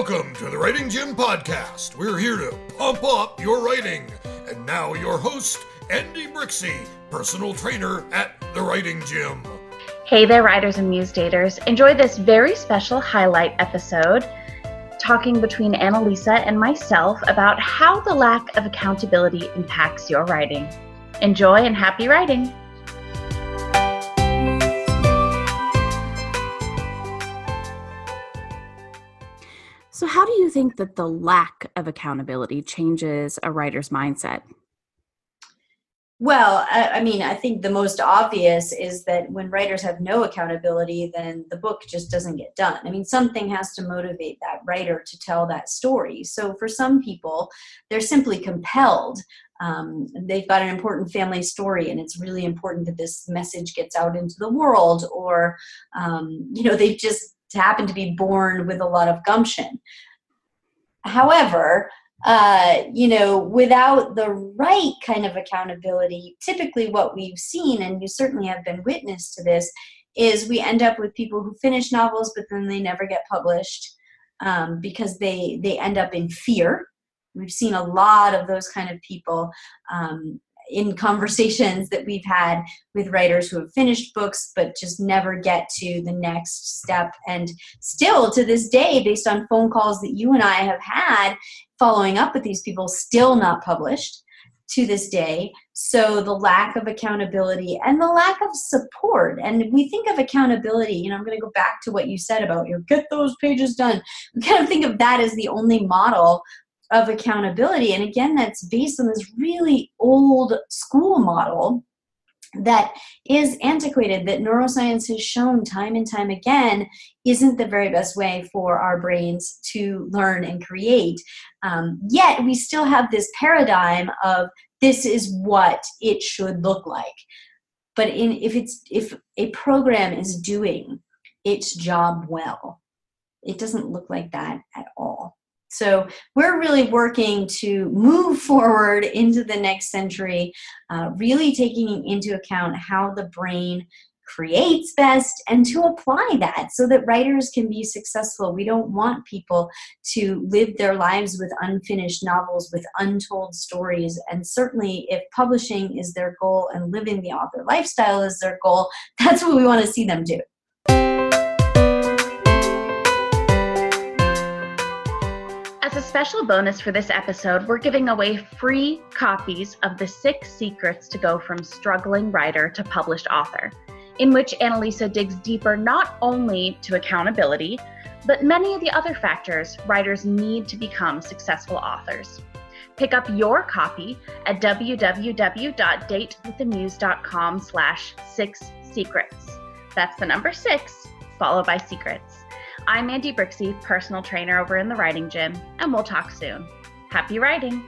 Welcome to the Writing Gym Podcast. We're here to pump up your writing. And now your host, Andi Brixey, personal trainer at the Writing Gym. Hey there, writers and muse daters. Enjoy this very special highlight episode talking between Annalisa and myself about how the lack of accountability impacts your writing. Enjoy and happy writing. So how do you think that the lack of accountability changes a writer's mindset? Well, I think the most obvious is that when writers have no accountability, then the book just doesn't get done. I mean, something has to motivate that writer to tell that story. So for some people, they're simply compelled. They've got an important family story, and it's really important that this message gets out into the world, or, they just happen to be born with a lot of gumption. However, without the right kind of accountability, typically what we've seen, and you certainly have been witness to this, is we end up with people who finish novels, but then they never get published because they end up in fear. We've seen a lot of those kind of people in conversations that we've had with writers who have finished books but just never get to the next step. And still to this day, based on phone calls that you and I have had following up with these people, still not published to this day. So the lack of accountability and the lack of support. And we think of accountability, I'm going to go back to what you said about, get those pages done. We kind of think of that as the only model of accountability. And again, that's based on this really old school model that is antiquated, that neuroscience has shown time and time again isn't the very best way for our brains to learn and create. Yet we still have this paradigm of this is what it should look like. But if a program is doing its job well, it doesn't look like that at all. So we're really working to move forward into the next century, really taking into account how the brain creates best and to apply that so that writers can be successful. We don't want people to live their lives with unfinished novels, with untold stories. And certainly if publishing is their goal and living the author lifestyle is their goal, that's what we want to see them do. As a special bonus for this episode, we're giving away free copies of the 6 Secrets to Go from Struggling Writer to Published Author, in which Annalisa digs deeper not only to accountability, but many of the other factors writers need to become successful authors. Pick up your copy at www.datewiththemuse.com/6secrets. That's the number 6, followed by secrets. I'm Andi Brixey, personal trainer over in the Writing Gym, and we'll talk soon. Happy writing!